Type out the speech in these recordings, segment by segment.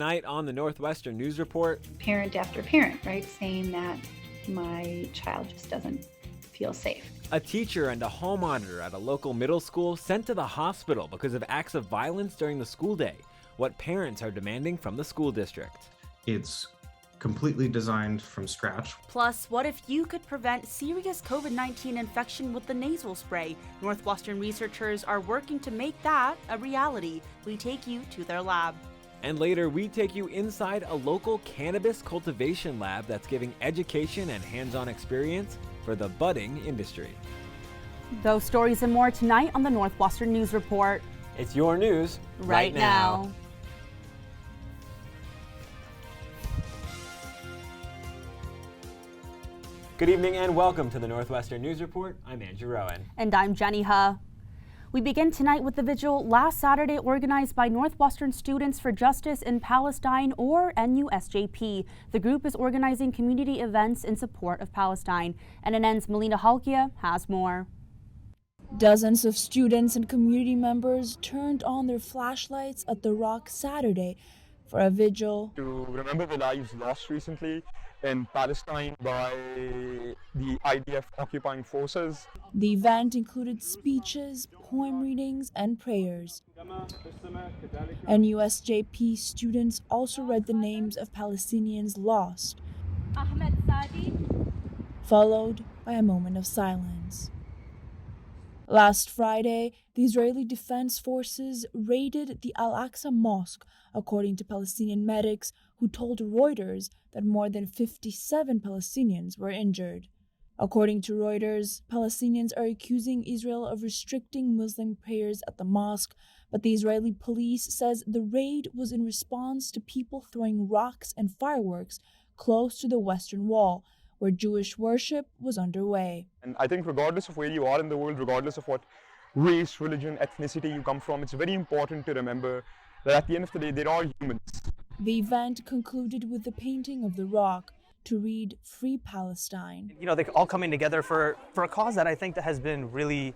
Tonight on the Northwestern News Report. Parent after parent, right, saying that my child just doesn't feel safe. A teacher and a hall monitor at a local middle school sent to the hospital because of acts of violence during the school day. What parents are demanding from the school district. It's completely designed from scratch. Plus, what if you could prevent serious COVID-19 infection with the nasal spray? Northwestern researchers are working to make that a reality. We take you to their lab. And later, we take you inside a local cannabis cultivation lab that's giving education and hands-on experience for the budding industry. Those stories and more tonight on the Northwestern News Report. It's your news right now. Good evening and welcome to the Northwestern News Report. I'm Andrew Rowan. And I'm Jenny Huh. We begin tonight with the vigil last Saturday organized by Northwestern Students for Justice in Palestine, or NUSJP. The group is organizing community events in support of Palestine. NNN's Melina Halkia has more. Dozens of students and community members turned on their flashlights at the Rock Saturday for a vigil to remember the lives lost recently in Palestine by the IDF occupying forces. The event included speeches, poem readings, and prayers. NUSJP students also read the names of Palestinians lost, followed by a moment of silence. Last Friday, the Israeli Defense Forces raided the Al-Aqsa Mosque, according to Palestinian medics who told Reuters that more than 57 Palestinians were injured. According to Reuters, Palestinians are accusing Israel of restricting Muslim prayers at the mosque, but the Israeli police says the raid was in response to people throwing rocks and fireworks close to the Western Wall, where Jewish worship was underway. And I think regardless of where you are in the world, regardless of what race, religion, ethnicity you come from, it's very important to remember that at the end of the day, there are humans. The event concluded with the painting of the rock to read "Free Palestine." You know, they're all coming together for a cause that I think that has been really,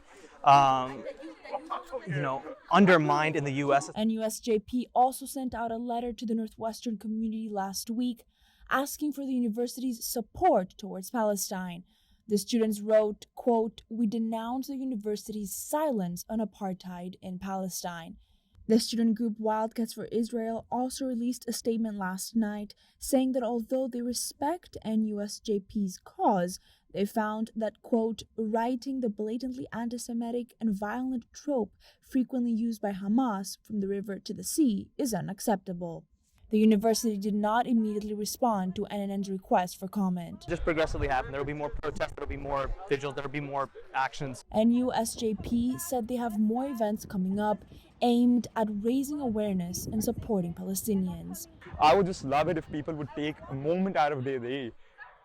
undermined in the U.S. NUSJP also sent out a letter to the Northwestern community last week asking for the university's support towards Palestine. The students wrote, quote, "We denounce the university's silence on apartheid in Palestine." The student group Wildcats for Israel also released a statement last night saying that although they respect NUSJP's cause, they found that, quote, "writing the blatantly anti-Semitic and violent trope frequently used by Hamas from the river to the sea is unacceptable." The university did not immediately respond to NNN's request for comment. Just progressively happen. There will be more protests, there will be more vigils, there will be more actions. NUSJP said they have more events coming up aimed at raising awareness and supporting Palestinians. I would just love it if people would take a moment out of their day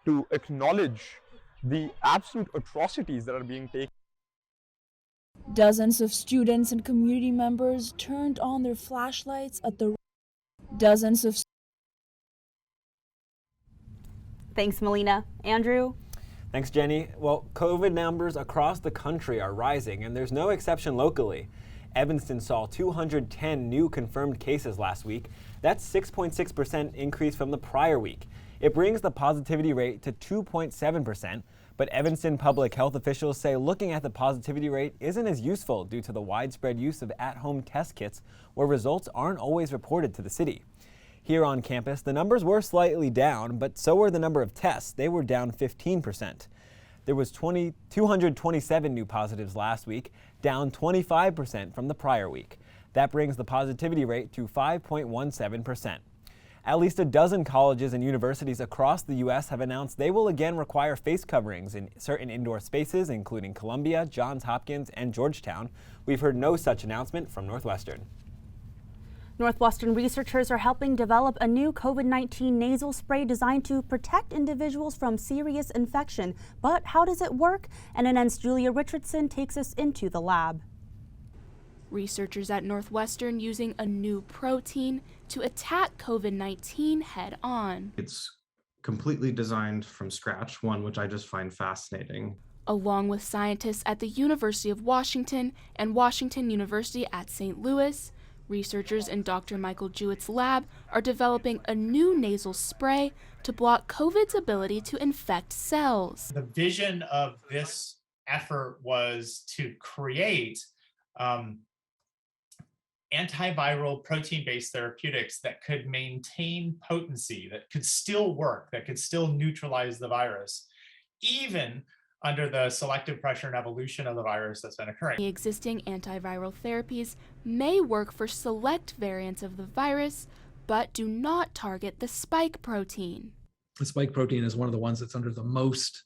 to acknowledge the absolute atrocities that are being taken. Dozens of students and community members turned on their flashlights at the Thanks, Melina. Andrew? Thanks, Jenny. Well, COVID numbers across the country are rising, and there's no exception locally. Evanston saw 210 new confirmed cases last week. That's 6.6% increase from the prior week. It brings the positivity rate to 2.7%, but Evanston public health officials say looking at the positivity rate isn't as useful due to the widespread use of at-home test kits where results aren't always reported to the city. Here on campus, the numbers were slightly down, but so were the number of tests. They were down 15%. There was 227 new positives last week, down 25% from the prior week. That brings the positivity rate to 5.17%. At least a dozen colleges and universities across the U.S. have announced they will again require face coverings in certain indoor spaces, including Columbia, Johns Hopkins, and Georgetown. We've heard no such announcement from Northwestern. Northwestern researchers are helping develop a new COVID-19 nasal spray designed to protect individuals from serious infection. But how does it work? NNN's Julia Richardson takes us into the lab. Researchers at Northwestern using a new protein to attack COVID-19 head-on. It's completely designed from scratch, one which I just find fascinating. Along with scientists at the University of Washington and Washington University at St. Louis, Researchers in Dr. Michael Jewett's lab are developing a new nasal spray to block COVID's ability to infect cells. The vision of this effort was to create antiviral protein-based therapeutics that could maintain potency, that could still work, that could still neutralize the virus, even under the selective pressure and evolution of the virus that's been occurring. The existing antiviral therapies may work for select variants of the virus, but do not target the spike protein. The spike protein is one of the ones that's under the most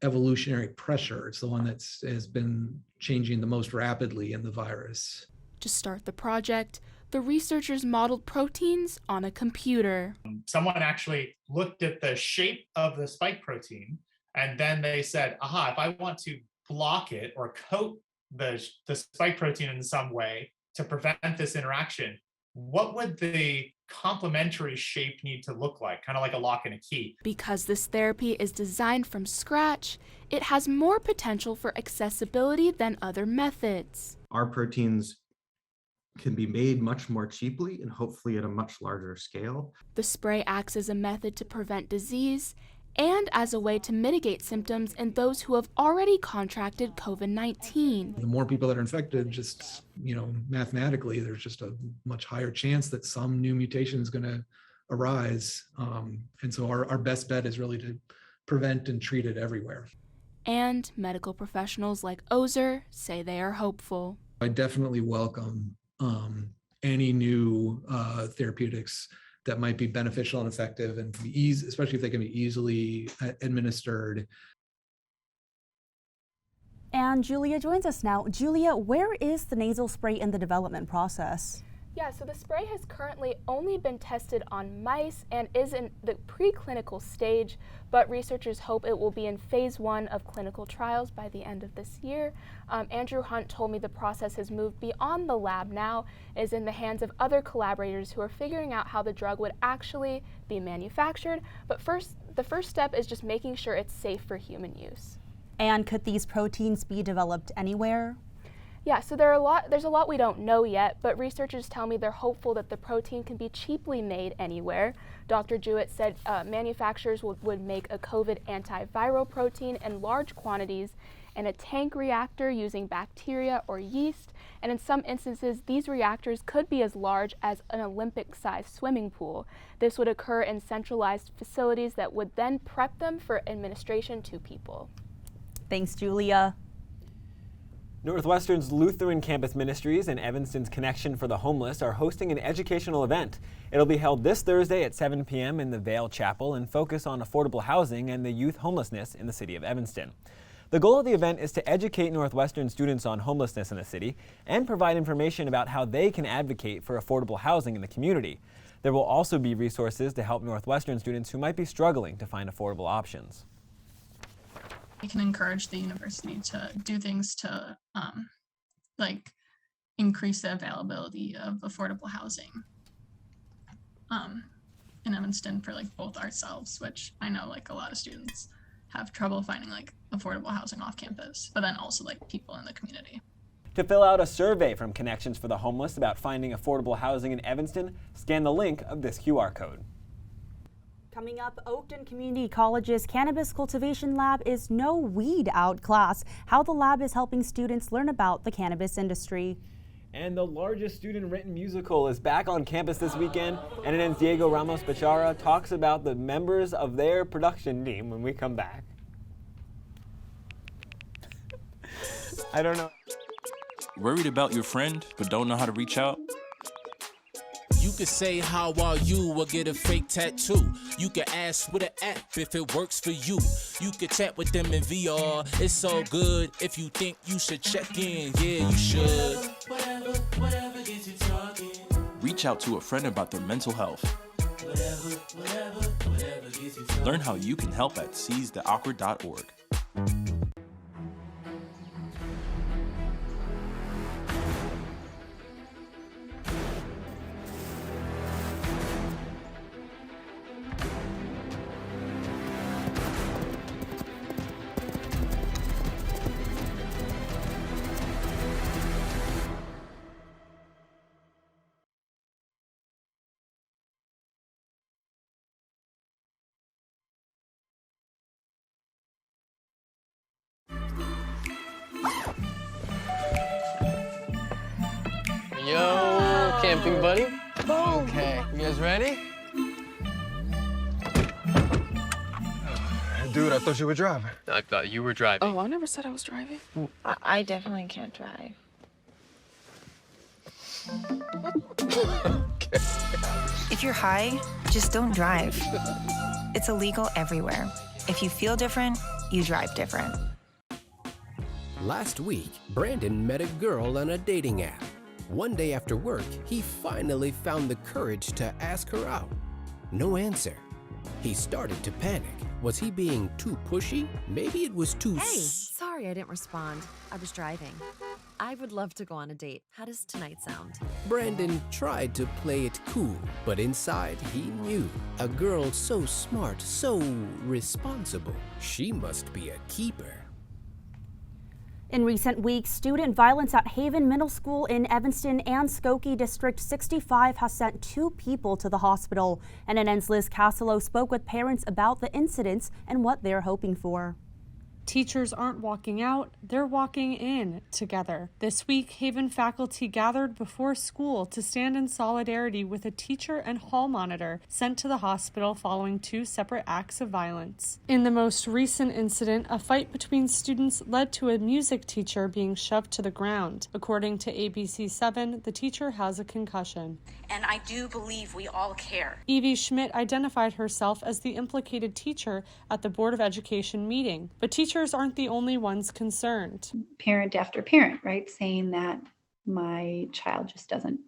evolutionary pressure. It's the one that has been changing the most rapidly in the virus. To start the project, the researchers modeled proteins on a computer. Someone actually looked at the shape of the spike protein, and then they said, aha, if I want to block it or coat the spike protein in some way to prevent this interaction, what would the complementary shape need to look like? Kind of like a lock and a key. Because this therapy is designed from scratch, it has more potential for accessibility than other methods. Our proteins can be made much more cheaply and hopefully at a much larger scale. The spray acts as a method to prevent disease and as a way to mitigate symptoms in those who have already contracted COVID-19. The more people that are infected, just, mathematically, there's just a much higher chance that some new mutation is going to arise. And so our best bet is really to prevent and treat it everywhere. And medical professionals like Ozer say they are hopeful. I definitely welcome any new therapeutics that might be beneficial and effective and can be especially if they can be easily administered. And Julia joins us now. Julia, where is the nasal spray in the development process? Yeah, so the spray has currently only been tested on mice and is in the preclinical stage, but researchers hope it will be in phase 1 of clinical trials by the end of this year. Andrew Hunt told me the process has moved beyond the lab now, is in the hands of other collaborators who are figuring out how the drug would actually be manufactured. But the first step is just making sure it's safe for human use. And could these proteins be developed anywhere? Yeah, so there's a lot we don't know yet, but researchers tell me they're hopeful that the protein can be cheaply made anywhere. Dr. Jewett said manufacturers would make a COVID antiviral protein in large quantities in a tank reactor using bacteria or yeast, and in some instances, these reactors could be as large as an Olympic-sized swimming pool. This would occur in centralized facilities that would then prep them for administration to people. Thanks, Julia. Northwestern's Lutheran Campus Ministries and Evanston's Connection for the Homeless are hosting an educational event. It'll be held this Thursday at 7 p.m. in the Vale Chapel and focus on affordable housing and the youth homelessness in the city of Evanston. The goal of the event is to educate Northwestern students on homelessness in the city and provide information about how they can advocate for affordable housing in the community. There will also be resources to help Northwestern students who might be struggling to find affordable options. We can encourage the university to do things to increase the availability of affordable housing in Evanston for both ourselves, which I know a lot of students have trouble finding affordable housing off campus, but then also people in the community. To fill out a survey from Connections for the Homeless about finding affordable housing in Evanston, scan the link of this QR code. Coming up, Oakton Community College's Cannabis Cultivation Lab is no weed out class, how the lab is helping students learn about the cannabis industry. And the largest student-written musical is back on campus this weekend. NNN's Diego Ramos-Bechara talks about the members of their production team when we come back. I don't know. Worried about your friend, but don't know how to reach out? You could say, how are you, or get a fake tattoo. You could ask with an app if it works for you. You could chat with them in VR, it's so good. If you think you should check in, yeah, you should. Whatever gets you talking. Reach out to a friend about their mental health. Whatever gets you talking. Learn how you can help at seizetheawkward.org. Yo, camping buddy. Okay, you guys ready? Dude, I thought you were driving. I thought you were driving. Oh, I never said I was driving. I definitely can't drive. If you're high, just don't drive. It's illegal everywhere. If you feel different, you drive different. Last week, Brandon met a girl on a dating app. One day after work, he finally found the courage to ask her out. No answer. He started to panic. Was he being too pushy? Maybe it was too Hey, sorry I didn't respond. I was driving. I would love to go on a date. How does tonight sound? Brandon tried to play it cool, but inside he knew. A girl so smart, so responsible. She must be a keeper. In recent weeks, student violence at Haven Middle School in Evanston and Skokie District 65 has sent 2 people to the hospital. NNN's Liz Cassillo spoke with parents about the incidents and what they're hoping for. Teachers aren't walking out, they're walking in together. This week, Haven faculty gathered before school to stand in solidarity with a teacher and hall monitor sent to the hospital following 2 separate acts of violence. In the most recent incident, a fight between students led to a music teacher being shoved to the ground. According to ABC7, the teacher has a concussion. And I do believe we all care. Evie Schmidt identified herself as the implicated teacher at the Board of Education meeting, but teachers aren't the only ones concerned. Parent after parent, right, saying that my child just doesn't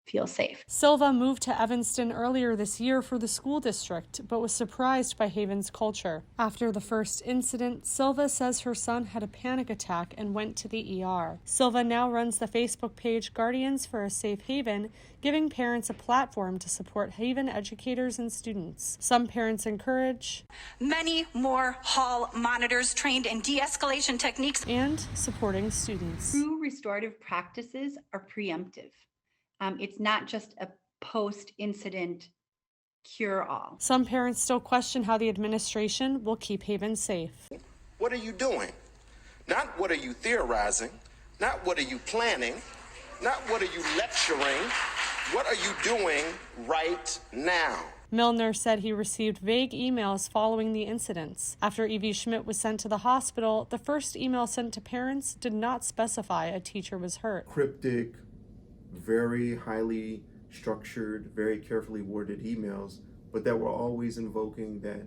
feel safe. Silva moved to Evanston earlier this year for the school district, but was surprised by Haven's culture. After the first incident, Silva says her son had a panic attack and went to the ER. Silva now runs the Facebook page Guardians for a Safe Haven, giving parents a platform to support Haven educators and students. Some parents encourage many more hall monitors trained in de-escalation techniques and supporting students. True restorative practices are preemptive. It's not just a post-incident cure-all. Some parents still question how the administration will keep Haven safe. What are you doing? Not what are you theorizing, not what are you planning, not what are you lecturing, what are you doing right now? Milner said he received vague emails following the incidents. After Evie Schmidt was sent to the hospital, the first email sent to parents did not specify a teacher was hurt. Cryptic, very highly structured, very carefully worded emails, but that were always invoking that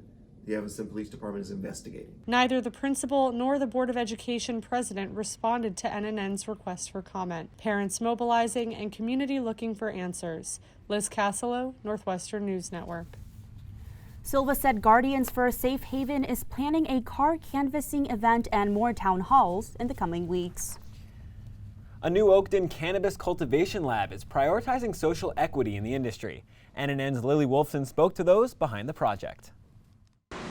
the Evanston Police Department is investigating. Neither the principal nor the Board of Education president responded to NNN's request for comment. Parents mobilizing and community looking for answers. Liz Cassillo, Northwestern News Network. Silva said Guardians for a Safe Haven is planning a car canvassing event and more town halls in the coming weeks. A new Oakton Cannabis cultivation lab is prioritizing social equity in the industry. NNN's Lily Wolfson spoke to those behind the project.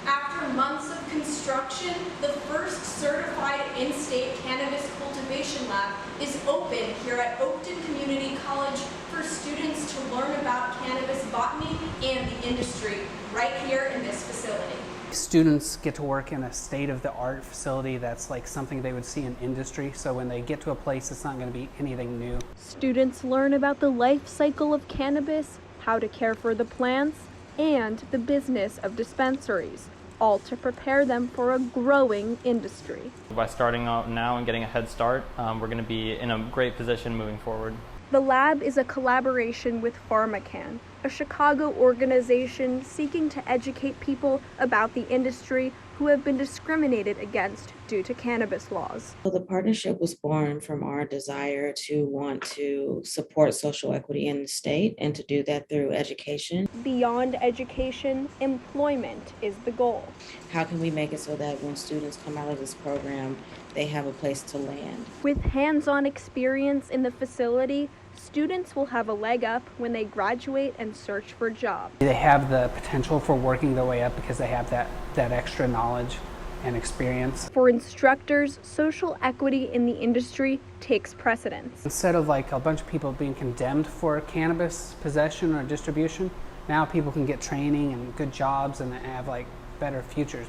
After months of construction, the first certified in-state cannabis cultivation lab is open here at Oakton Community College for students to learn about cannabis botany and the industry right here in this facility. Students get to work in a state-of-the-art facility that's like something they would see in industry, so when they get to a place, it's not going to be anything new. Students learn about the life cycle of cannabis, how to care for the plants, and the business of dispensaries, all to prepare them for a growing industry. By starting out now and getting a head start, we're going to be in a great position moving forward. The lab is a collaboration with PharmaCann, a Chicago organization seeking to educate people about the industry who have been discriminated against due to cannabis laws. So the partnership was born from our desire to want to support social equity in the state and to do that through education. Beyond education, employment is the goal. How can we make it so that when students come out of this program, they have a place to land? With hands-on experience in the facility, students will have a leg up when they graduate and search for jobs. They have the potential for working their way up because they have that extra knowledge and experience. For instructors, social equity in the industry takes precedence. Instead of like a bunch of people being condemned for cannabis possession or distribution, now people can get training and good jobs and have like better futures.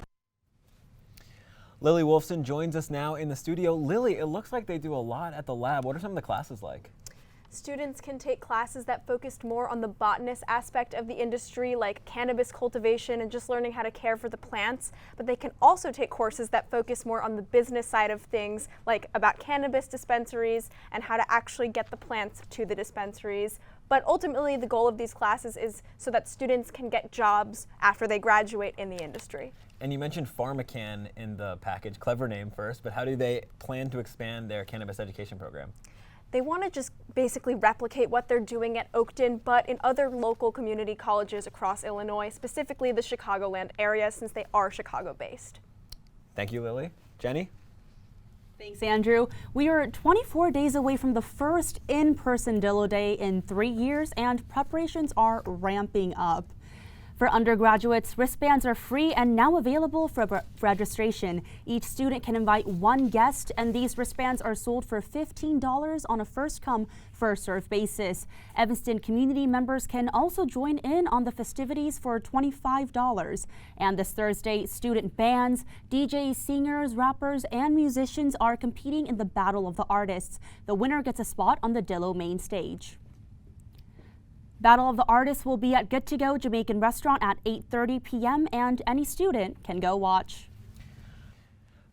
Lily Wolfson joins us now in the studio. Lily, it looks like they do a lot at the lab. What are some of the classes like? Students can take classes that focused more on the botanist aspect of the industry, like cannabis cultivation and just learning how to care for the plants, but they can also take courses that focus more on the business side of things, like about cannabis dispensaries and how to actually get the plants to the dispensaries. But ultimately, the goal of these classes is so that students can get jobs after they graduate in the industry. And you mentioned PharmaCann in the package, clever name first, but how do they plan to expand their cannabis education program? They want to just basically replicate what they're doing at Oakton, but in other local community colleges across Illinois, specifically the Chicagoland area, since they are Chicago-based. Thank you, Lily. Jenny? Thanks, Andrew. We are 24 days away from the first in-person Dillo Day in 3 years, and preparations are ramping up. For undergraduates, wristbands are free and now available for registration. Each student can invite one guest, and these wristbands are sold for $15 on a first-come, first-served basis. Evanston community members can also join in on the festivities for $25. And this Thursday, student bands, DJs, singers, rappers, and musicians are competing in the Battle of the Artists. The winner gets a spot on the Dillo main stage. Battle of the Artists will be at Good To Go Jamaican Restaurant at 8:30 p.m. and any student can go watch.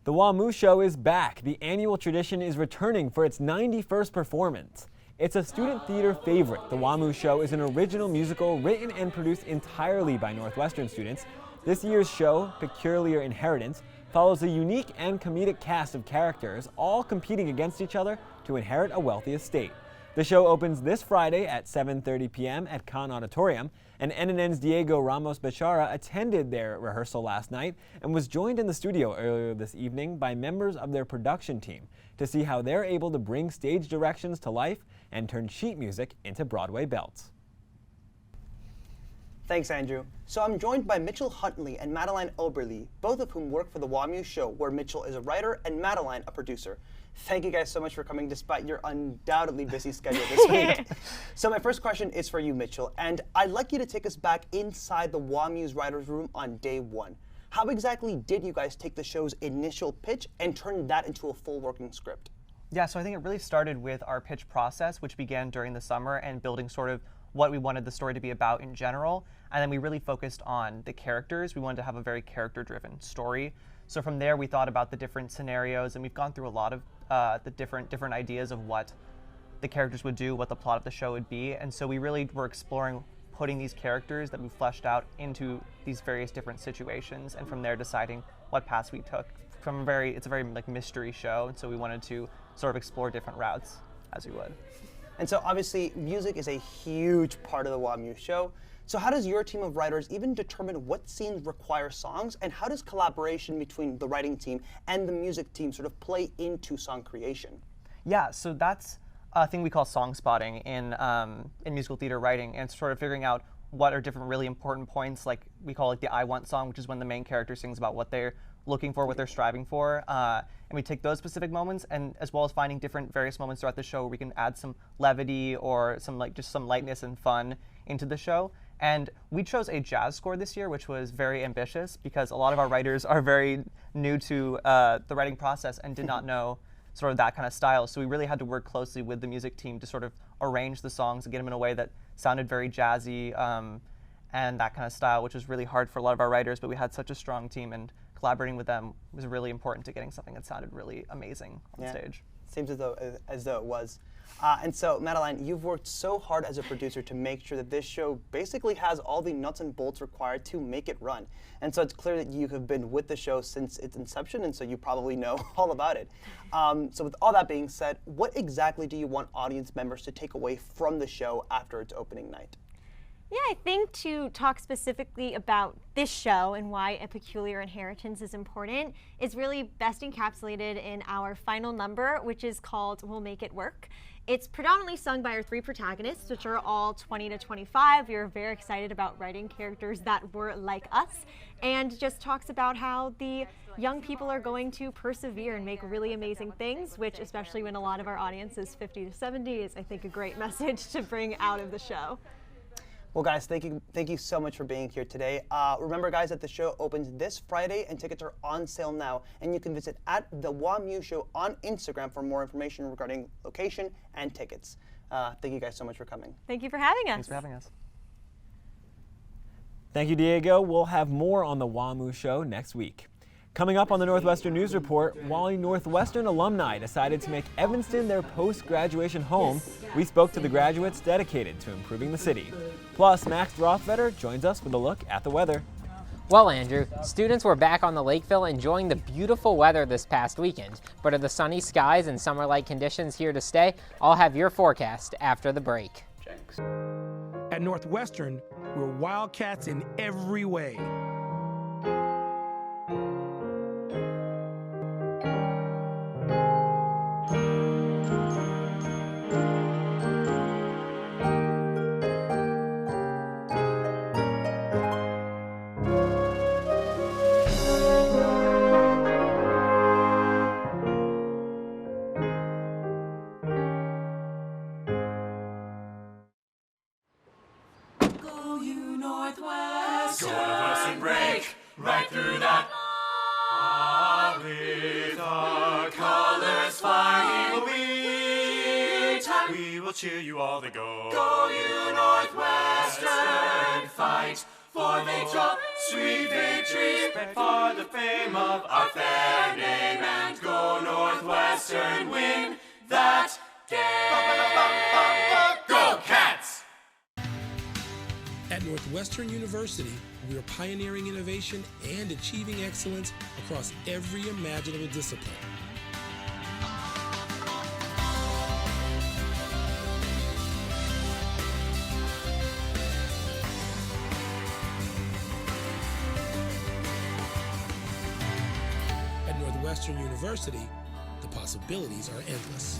The WAMU Show is back. The annual tradition is returning for its 91st performance. It's a student theater favorite. The WAMU Show is an original musical written and produced entirely by Northwestern students. This year's show, Peculiar Inheritance, follows a unique and comedic cast of characters, all competing against each other to inherit a wealthy estate. The show opens this Friday at 7:30 p.m. at Kahn Auditorium, and NNN's Diego Ramos Bechara attended their rehearsal last night and was joined in the studio earlier this evening by members of their production team to see how they're able to bring stage directions to life and turn sheet music into Broadway belts. Thanks, Andrew. So I'm joined by Mitchell Huntley and Madeline Oberle, both of whom work for the WAMU Show, where Mitchell is a writer and Madeline a producer. Thank you guys so much for coming despite your undoubtedly busy schedule this week. So my first question is for you, Mitchell, and I'd like you to take us back inside the WAMU's writer's room on day one. How exactly did you guys take the show's initial pitch and turn that into a full working script? Yeah, so I think it really started with our pitch process, which began during the summer, and building sort of what we wanted the story to be about in general. And then we really focused on the characters. We wanted to have a very character-driven story. So from there, we thought about the different scenarios, and we've gone through a lot of the different ideas of what the characters would do, what the plot of the show would be. And so we really were exploring putting these characters that we fleshed out into these various different situations, and from there deciding what paths we took. It's a very like mystery show, and so we wanted to sort of explore different routes as we would. And so obviously music is a huge part of the WAMU Show. So how does your team of writers even determine what scenes require songs, and how does collaboration between the writing team and the music team sort of play into song creation? Yeah, so that's a thing we call song spotting in musical theater writing, and sort of figuring out what are different really important points, like we call it the I Want song, which is when the main character sings about what they're looking for, what they're striving for, and we take those specific moments, and as well as finding various moments throughout the show where we can add some levity or some just some lightness and fun into the show. And we chose a jazz score this year, which was very ambitious because a lot of our writers are very new to the writing process and did not know sort of that kind of style. So we really had to work closely with the music team to sort of arrange the songs and get them in a way that sounded very jazzy and that kind of style, which was really hard for a lot of our writers, but we had such a strong team, and collaborating with them was really important to getting something that sounded really amazing on stage. Seems as though it was. And so, Madeline, you've worked so hard as a producer to make sure that this show basically has all the nuts and bolts required to make it run. And so it's clear that you have been with the show since its inception, and so you probably know all about it. So with all that being said, what exactly do you want audience members to take away from the show after its opening night? Yeah, I think to talk specifically about this show and why A Peculiar Inheritance is important is really best encapsulated in our final number, which is called We'll Make It Work. It's predominantly sung by our three protagonists, which are all 20 to 25. We are very excited about writing characters that were like us, and just talks about how the young people are going to persevere and make really amazing things, which, especially when a lot of our audience is 50 to 70, is, I think, a great message to bring out of the show. Well, guys, thank you so much for being here today. Remember, guys, that the show opens this Friday and tickets are on sale now. And you can visit @the WAMU Show on Instagram for more information regarding location and tickets. Thank you guys so much for coming. Thank you for having us. Thanks for having us. Thank you, Diego. We'll have more on the WAMU show next week. Coming up on the Northwestern News Report, while Northwestern alumni decided to make Evanston their post-graduation home, we spoke to the graduates dedicated to improving the city. Plus, Max Rothvetter joins us with a look at the weather. Well, Andrew, students were back on the Lakeville enjoying the beautiful weather this past weekend. But are the sunny skies and summer-like conditions here to stay? I'll have your forecast after the break. At Northwestern, we're Wildcats in every way. Northwestern break right through that. With our colors flying, we will cheer you all to go. Go you Northwestern, fight for victory, sweet victory, for the fame of our fair name, and go Northwestern, win that game. Go Cats! At Northwestern University, we are pioneering innovation and achieving excellence across every imaginable discipline. At Northwestern University, the possibilities are endless.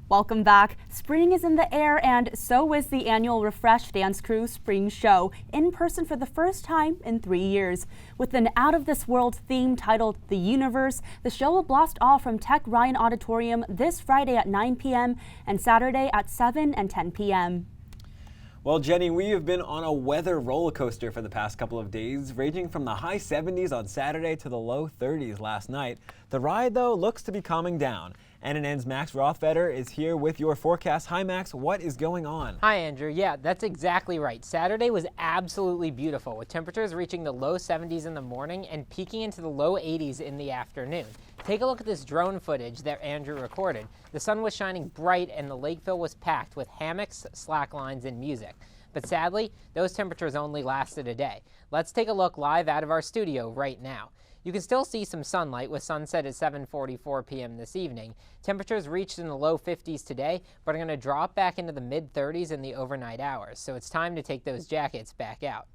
Welcome back. Spring is in the air, and so is the annual Refresh Dance Crew Spring Show, in person for the first time in 3 years. With an out-of-this-world theme titled The Universe, the show will blast off from Tech Ryan Auditorium this Friday at 9 p.m. and Saturday at 7 and 10 p.m. Well, Jenny, we have been on a weather roller coaster for the past couple of days, ranging from the high 70s on Saturday to the low 30s last night. The ride, though, looks to be calming down. NNN's Max Rothvetter is here with your forecast. Hi, Max. What is going on? Hi, Andrew. Yeah, that's exactly right. Saturday was absolutely beautiful, with temperatures reaching the low 70s in the morning and peaking into the low 80s in the afternoon. Take a look at this drone footage that Andrew recorded. The sun was shining bright and the Lakeville was packed with hammocks, slacklines, and music. But sadly, those temperatures only lasted a day. Let's take a look live out of our studio right now. You can still see some sunlight with sunset at 7:44 p.m. this evening. Temperatures reached in the low 50s today, but are going to drop back into the mid-30s in the overnight hours, so it's time to take those jackets back out.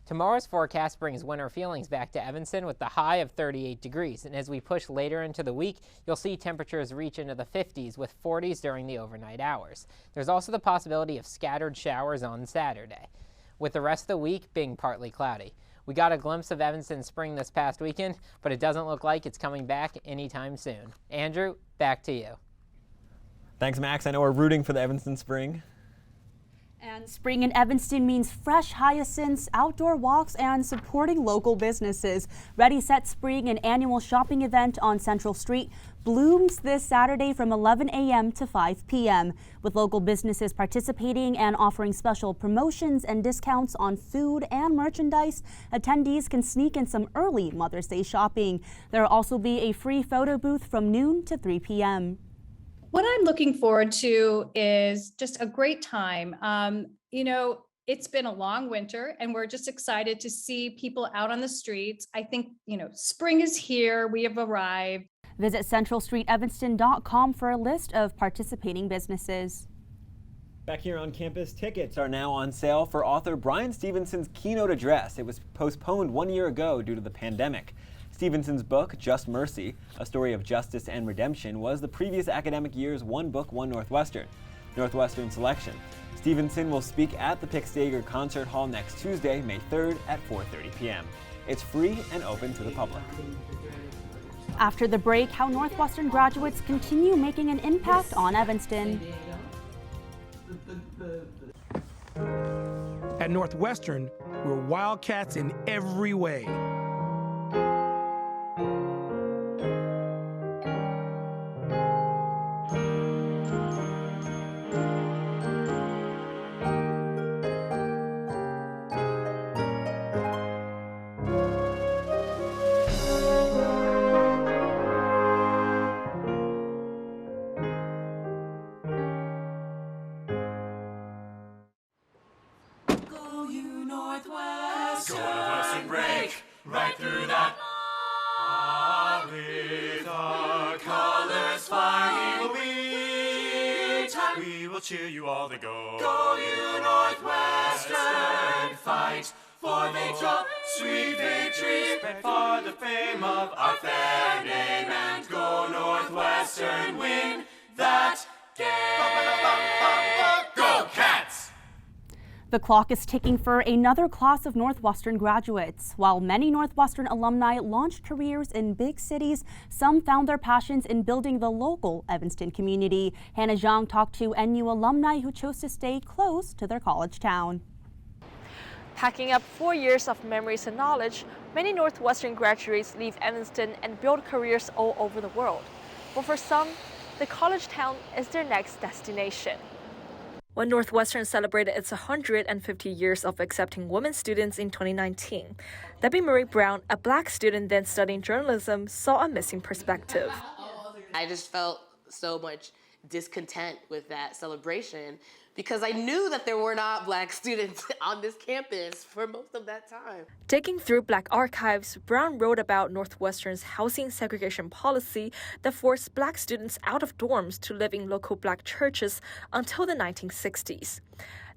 Tomorrow's forecast brings winter feelings back to Evanston with the high of 38 degrees, and as we push later into the week, you'll see temperatures reach into the 50s with 40s during the overnight hours. There's also the possibility of scattered showers on Saturday, with the rest of the week being partly cloudy. We got a glimpse of Evanston spring this past weekend, but it doesn't look like it's coming back anytime soon. Andrew, back to you. Thanks, Max. I know we're rooting for the Evanston spring. And spring in Evanston means fresh hyacinths, outdoor walks, and supporting local businesses. Ready Set Spring, an annual shopping event on Central Street, blooms this Saturday from 11 a.m. to 5 p.m. with local businesses participating and offering special promotions and discounts on food and merchandise. Attendees can sneak in some early Mother's Day shopping. There will also be a free photo booth from noon to 3 p.m. What I'm looking forward to is just a great time. It's been a long winter and we're just excited to see people out on the streets. I think, spring is here. We have arrived. Visit centralstreetevanston.com for a list of participating businesses. Back here on campus, tickets are now on sale for author Brian Stevenson's keynote address. It was postponed 1 year ago due to the pandemic. Stevenson's book, Just Mercy, a story of justice and redemption, was the previous academic year's One Book, One Northwestern selection. Stevenson will speak at the Pick Stager Concert Hall next Tuesday, May 3rd at 4:30 p.m. It's free and open to the public. After the break, how Northwestern graduates continue making an impact on Evanston. At Northwestern, we're Wildcats in every way. Northwestern break right through that. With our colors flying, we will cheer you all to go. Go you Northwestern, fight for victory, sweet victory, spread for the fame of our fair name, and go Northwestern, win that game. Go Cats! The clock is ticking for another class of Northwestern graduates. While many Northwestern alumni launched careers in big cities, some found their passions in building the local Evanston community. Hannah Zhang talked to NU alumni who chose to stay close to their college town. Packing up 4 years of memories and knowledge, many Northwestern graduates leave Evanston and build careers all over the world. But for some, the college town is their next destination. When Northwestern celebrated its 150 years of accepting women students in 2019, Debbie Marie Brown, a black student then studying journalism, saw a missing perspective. I just felt so much discontent with that celebration because I knew that there were not black students on this campus for most of that time. Digging through black archives, Brown wrote about Northwestern's housing segregation policy that forced black students out of dorms to live in local black churches until the 1960s.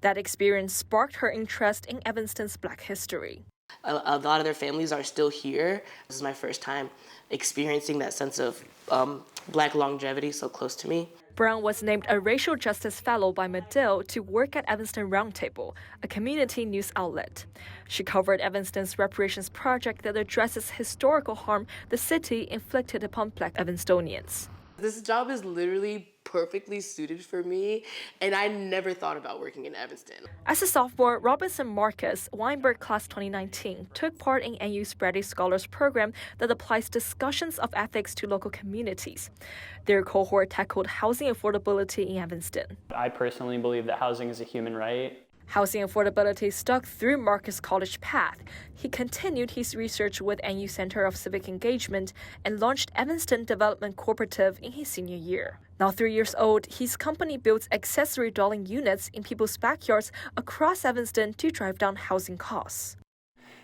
That experience sparked her interest in Evanston's black history. A lot of their families are still here. This is my first time experiencing that sense of black longevity so close to me. Brown was named a Racial Justice Fellow by Medill to work at Evanston Roundtable, a community news outlet. She covered Evanston's reparations project that addresses historical harm the city inflicted upon black Evanstonians. This job is literally perfectly suited for me, and I never thought about working in Evanston. As a sophomore, Robinson Marcus, Weinberg Class 2019, took part in NU's Brady Scholars program that applies discussions of ethics to local communities. Their cohort tackled housing affordability in Evanston. I personally believe that housing is a human right. Housing affordability stuck through Marcus' college path. He continued his research with NU Center of Civic Engagement and launched Evanston Development Cooperative in his senior year. Now 3 years old, his company builds accessory dwelling units in people's backyards across Evanston to drive down housing costs.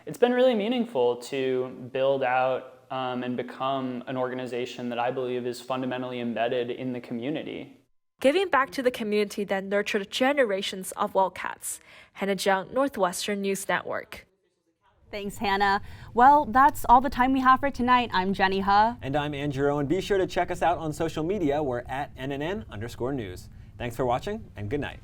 It's been really meaningful to build out and become an organization that I believe is fundamentally embedded in the community. Giving back to the community that nurtured generations of Wildcats. Hannah Jiang, Northwestern News Network. Thanks, Hannah. Well, that's all the time we have for tonight. I'm Jenny He. And I'm Andrew Owen. Be sure to check us out on social media. We're at NNN_news. Thanks for watching and good night.